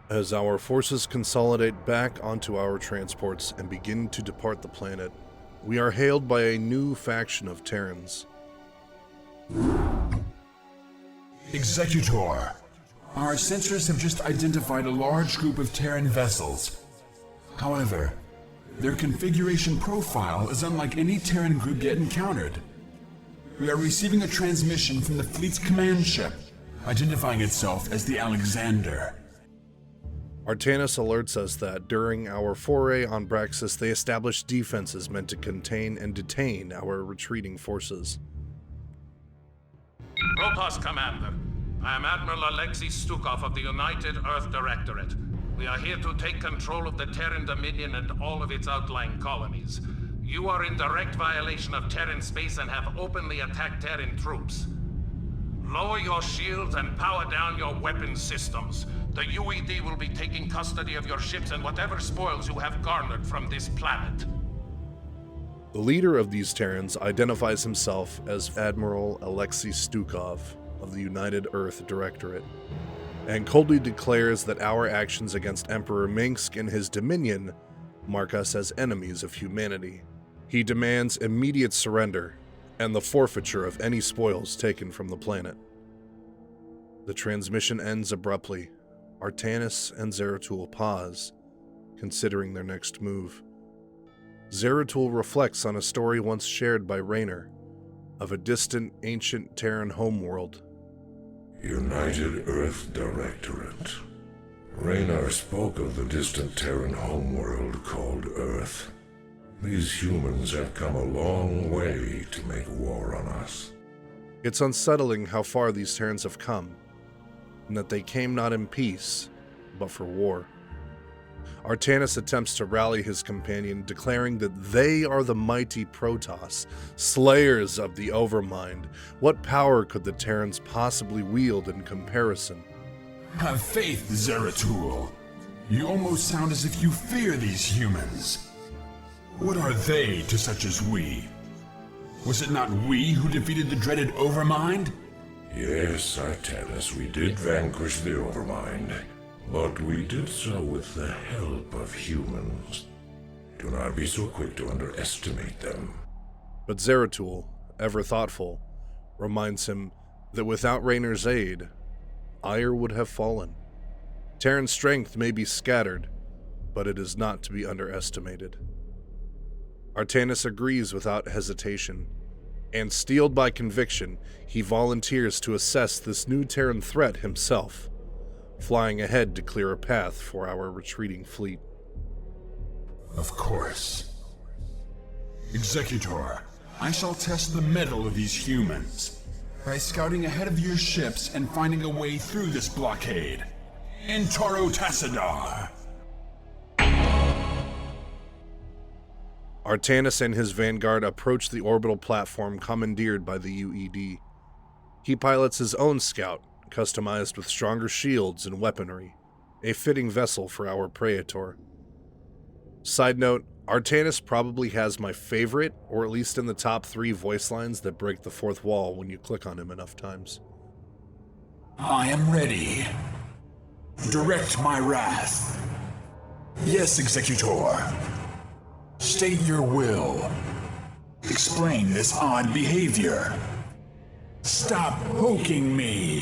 As our forces consolidate back onto our transports and begin to depart the planet, we are hailed by a new faction of Terrans. Executor, our sensors have just identified a large group of Terran vessels. However, their configuration profile is unlike any Terran group yet encountered. We are receiving a transmission from the fleet's command ship, identifying itself as the Alexander. Artanis alerts us that during our foray on Braxis, they established defenses meant to contain and detain our retreating forces. Protoss Commander, I am Admiral Alexei Stukov of the United Earth Directorate. We are here to take control of the Terran Dominion and all of its outlying colonies. You are in direct violation of Terran space and have openly attacked Terran troops. Lower your shields and power down your weapon systems. The UED will be taking custody of your ships and whatever spoils you have garnered from this planet. The leader of these Terrans identifies himself as Admiral Alexei Stukov of the United Earth Directorate, and coldly declares that our actions against Emperor Minsk and his Dominion mark us as enemies of humanity. He demands immediate surrender and the forfeiture of any spoils taken from the planet. The transmission ends abruptly. Artanis and Zeratul pause, considering their next move. Zeratul reflects on a story once shared by Raynor of a distant, ancient Terran homeworld. United Earth Directorate. Raynor spoke of the distant Terran homeworld called Earth. These humans have come a long way to make war on us. It's unsettling how far these Terrans have come, and that they came not in peace, but for war. Artanis attempts to rally his companion, declaring that they are the mighty Protoss, slayers of the Overmind. What power could the Terrans possibly wield in comparison? Have faith, Zeratul. You almost sound as if you fear these humans. What are they to such as we? Was it not we who defeated the dreaded Overmind? Yes, Artanis, we did vanquish the Overmind, but we did so with the help of humans. Do not be so quick to underestimate them. But Zeratul, ever thoughtful, reminds him that without Raynor's aid, Ire would have fallen. Terran strength may be scattered, but it is not to be underestimated. Artanis agrees without hesitation, and steeled by conviction, he volunteers to assess this new Terran threat himself, flying ahead to clear a path for our retreating fleet. Of course. Executor, I shall test the mettle of these humans by scouting ahead of your ships and finding a way through this blockade. In Toro Tassadar! Artanis and his vanguard approach the orbital platform commandeered by the UED. He pilots his own scout, customized with stronger shields and weaponry, a fitting vessel for our Praetor. Side note, Artanis probably has my favorite, or at least in the top 3 voice lines that break the fourth wall when you click on him enough times. I am ready. Direct my wrath. Yes, Executor. State your will. Explain this odd behavior. Stop poking me.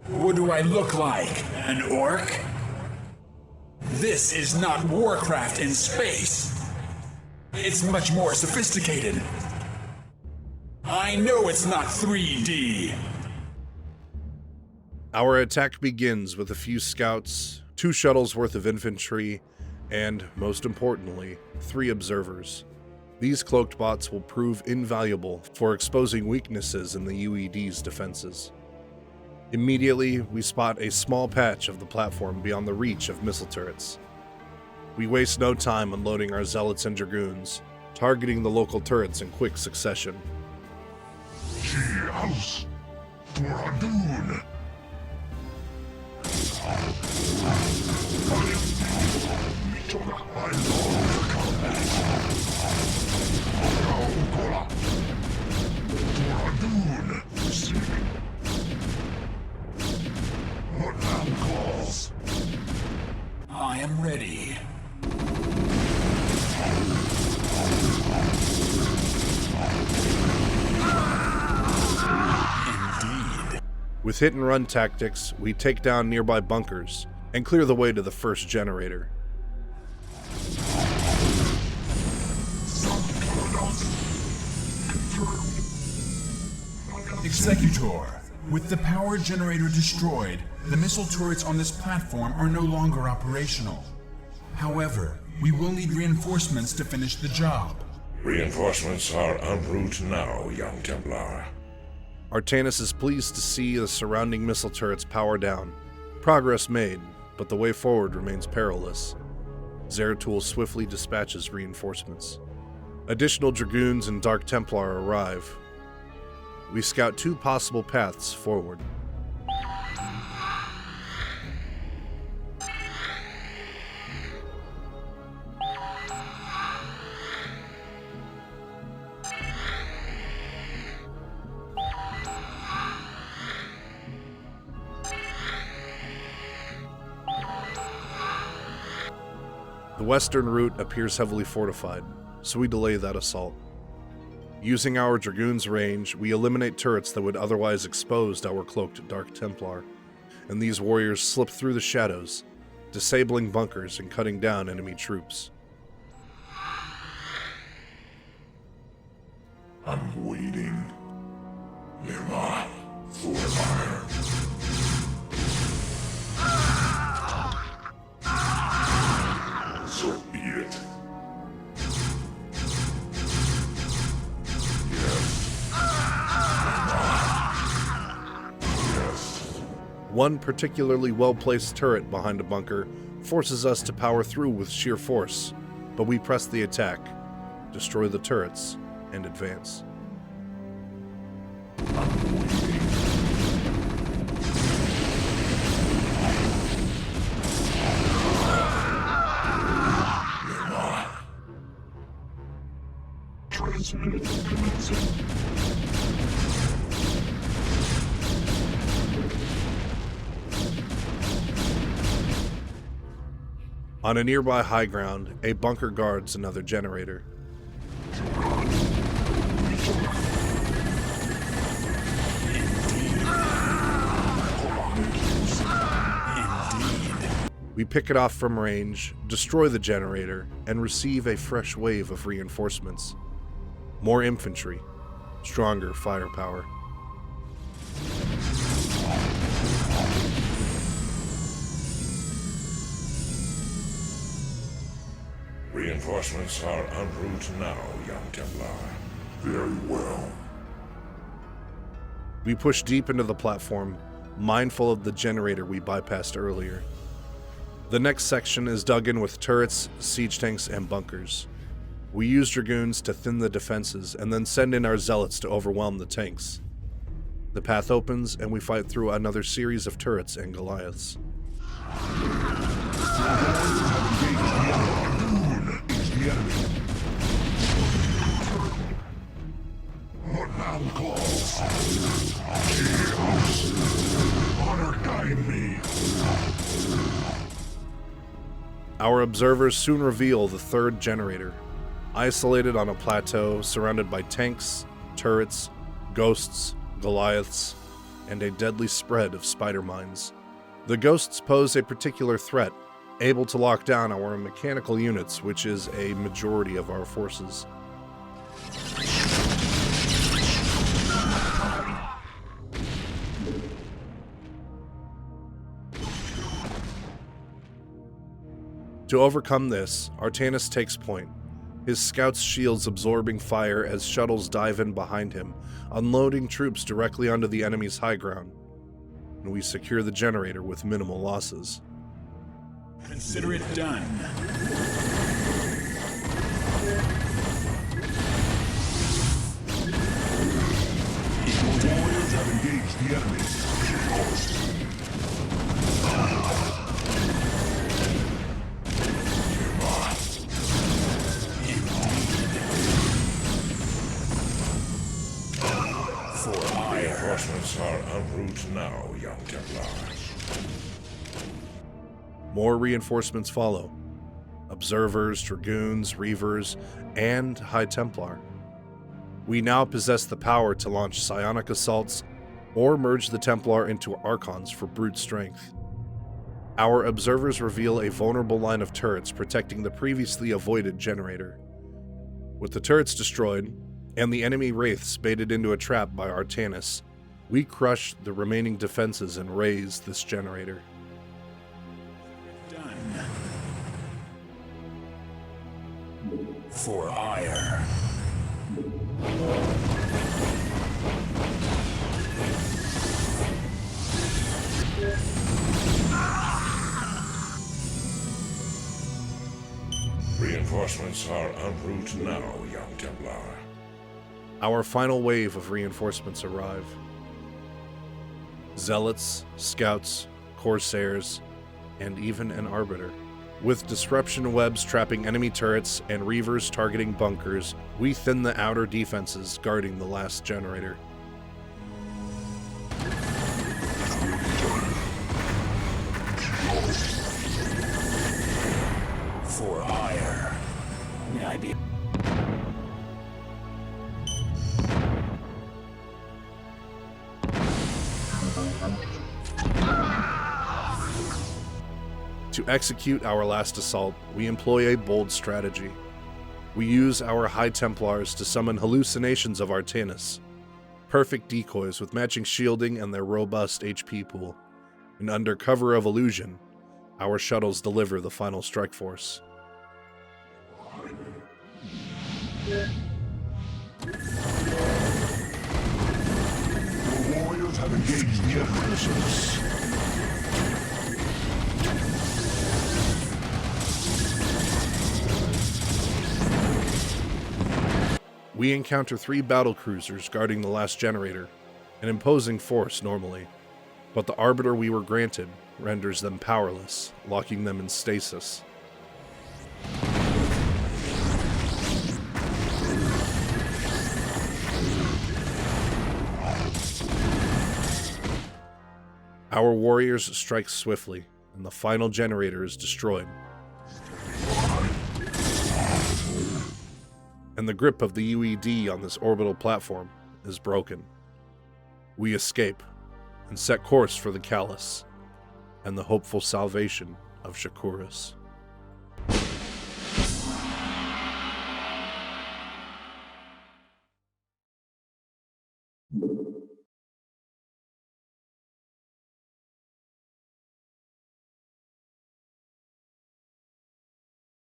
What do I look like? An orc? This is not Warcraft in space. It's much more sophisticated. I know it's not 3D. Our attack begins with a few scouts, 2 shuttles worth of infantry, and, most importantly, 3 observers. These cloaked bots will prove invaluable for exposing weaknesses in the UED's defenses. Immediately, we spot a small patch of the platform beyond the reach of missile turrets. We waste no time unloading our zealots and dragoons, targeting the local turrets in quick succession. House for Adun. What now calls? me. Indeed. With hit-and-run tactics, we take down nearby bunkers and clear the way to the first generator. Executor, with the power generator destroyed, the missile turrets on this platform are no longer operational. However, we will need reinforcements to finish the job. Reinforcements are en route now, young Templar. Artanis is pleased to see the surrounding missile turrets power down. Progress made, but the way forward remains perilous. Zeratul swiftly dispatches reinforcements. Additional Dragoons and Dark Templar arrive. We scout two possible paths forward. The western route appears heavily fortified, so we delay that assault. Using our Dragoon's range, we eliminate turrets that would otherwise expose our cloaked Dark Templar, and these warriors slip through the shadows, disabling bunkers and cutting down enemy troops. I'm waiting. Lima, Forfire. So be it. One particularly well-placed turret behind a bunker forces us to power through with sheer force, but we press the attack, destroy the turrets, and advance. On a nearby high ground, a bunker guards another generator. We pick it off from range, destroy the generator, and receive a fresh wave of reinforcements. More infantry, stronger firepower. Reinforcements are en route now, young Templar. Very well. We push deep into the platform, mindful of the generator we bypassed earlier. The next section is dug in with turrets, siege tanks, and bunkers. We use Dragoons to thin the defenses and then send in our zealots to overwhelm the tanks. The path opens and we fight through another series of turrets and Goliaths. What now calls? Honor guide me. Our observers soon reveal the third generator, isolated on a plateau surrounded by tanks, turrets, ghosts, Goliaths, and a deadly spread of spider mines. The ghosts pose a particular threat, able to lock down our mechanical units, which is a majority of our forces. To overcome this, Artanis takes point, his scouts' shields absorbing fire as shuttles dive in behind him, unloading troops directly onto the enemy's high ground, and we secure the generator with minimal losses. Consider it done. Warriors have engaged the enemy. Reinforcements are en route now, young Templars. More reinforcements follow, Observers, Dragoons, Reavers, and High Templar. We now possess the power to launch psionic assaults or merge the Templar into Archons for brute strength. Our observers reveal a vulnerable line of turrets protecting the previously avoided generator. With the turrets destroyed, and the enemy wraiths baited into a trap by Artanis, we crush the remaining defenses and raise this generator. Done. For ire. Reinforcements are en route now, young Templar. Our final wave of reinforcements arrive. Zealots, Scouts, Corsairs, and even an Arbiter. With disruption webs trapping enemy turrets and Reavers targeting bunkers, we thin the outer defenses guarding the last generator. For ire. May I be... To execute our last assault, we employ a bold strategy. We use our High Templars to summon hallucinations of Artanis, perfect decoys with matching shielding and their robust HP pool. And under cover of illusion, our shuttles deliver the final strike force. The warriors have engaged the aggressors. We encounter 3 battle cruisers guarding the last generator, an imposing force normally, but the Arbiter we were granted renders them powerless, locking them in stasis. Our warriors strike swiftly, and the final generator is destroyed. And the grip of the UED on this orbital platform is broken. We escape and set course for the Callus and the hopeful salvation of Shakuras.